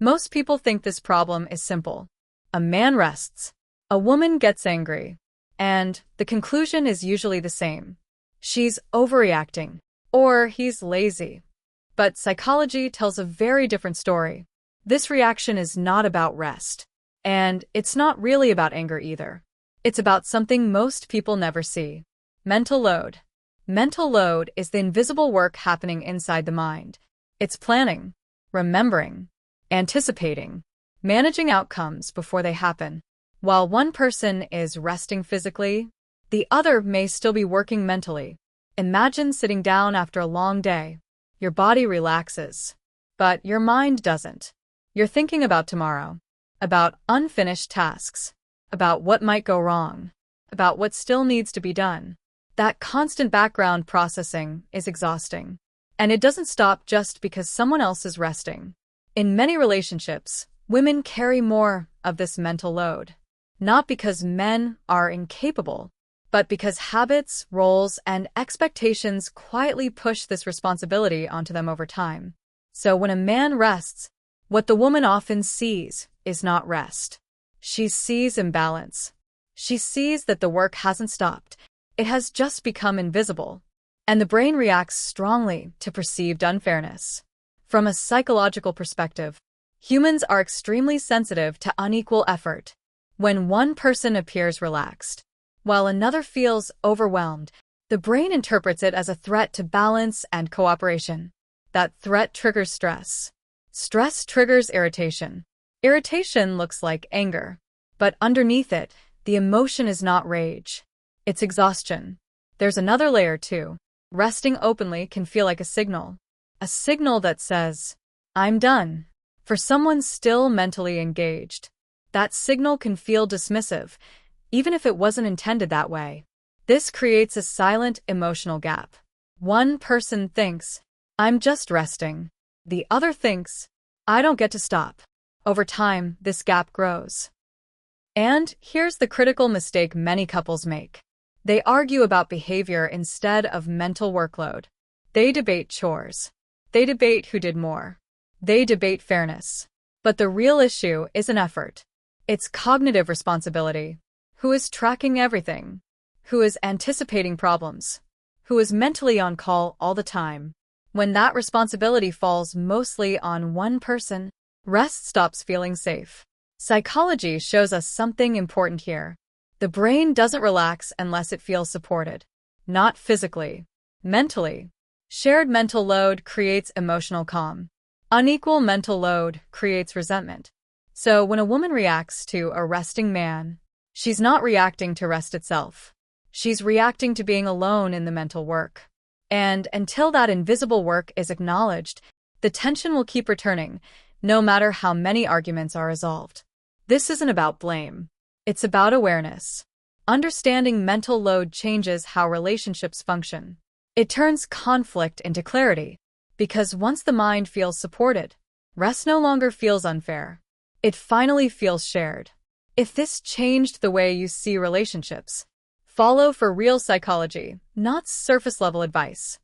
Most people think this problem is simple. A man rests, a woman gets angry, and the conclusion is usually the same. She's overreacting, or he's lazy. But psychology tells a very different story. This reaction is not about rest, and it's not really about anger either. It's about something most people never see. Mental load. Mental load is the invisible work happening inside the mind. It's planning, remembering, anticipating, managing outcomes before they happen. While one person is resting physically, the other may still be working mentally. Imagine sitting down after a long day. Your body relaxes, but your mind doesn't. You're thinking about tomorrow, about unfinished tasks, about what might go wrong, about what still needs to be done. That constant background processing is exhausting. And it doesn't stop just because someone else is resting. In many relationships, women carry more of this mental load. Not because men are incapable, but because habits, roles, and expectations quietly push this responsibility onto them over time. So when a man rests, what the woman often sees is not rest. She sees imbalance. She sees that the work hasn't stopped. It has just become invisible. And the brain reacts strongly to perceived unfairness. From a psychological perspective, humans are extremely sensitive to unequal effort. When one person appears relaxed, while another feels overwhelmed, the brain interprets it as a threat to balance and cooperation. That threat triggers stress. Stress triggers irritation. Irritation looks like anger. But underneath it, the emotion is not rage. It's exhaustion. There's another layer too. Resting openly can feel like a signal that says, I'm done. For someone still mentally engaged, that signal can feel dismissive, even if it wasn't intended that way. This creates a silent emotional gap. One person thinks, I'm just resting. The other thinks, I don't get to stop. Over time, this gap grows. And here's the critical mistake many couples make. They argue about behavior instead of mental workload. They debate chores. They debate who did more. They debate fairness. But the real issue isn't effort. It's cognitive responsibility. Who is tracking everything? Who is anticipating problems? Who is mentally on call all the time? When that responsibility falls mostly on one person, rest stops feeling safe. Psychology shows us something important here. The brain doesn't relax unless it feels supported. Not physically, mentally. Shared mental load creates emotional calm. Unequal mental load creates resentment. So when a woman reacts to a resting man, she's not reacting to rest itself. She's reacting to being alone in the mental work. And until that invisible work is acknowledged, the tension will keep returning, no matter how many arguments are resolved. This isn't about blame. It's about awareness. Understanding mental load changes how relationships function. It turns conflict into clarity, because once the mind feels supported, rest no longer feels unfair. It finally feels shared. If this changed the way you see relationships, follow for real psychology, not surface-level advice.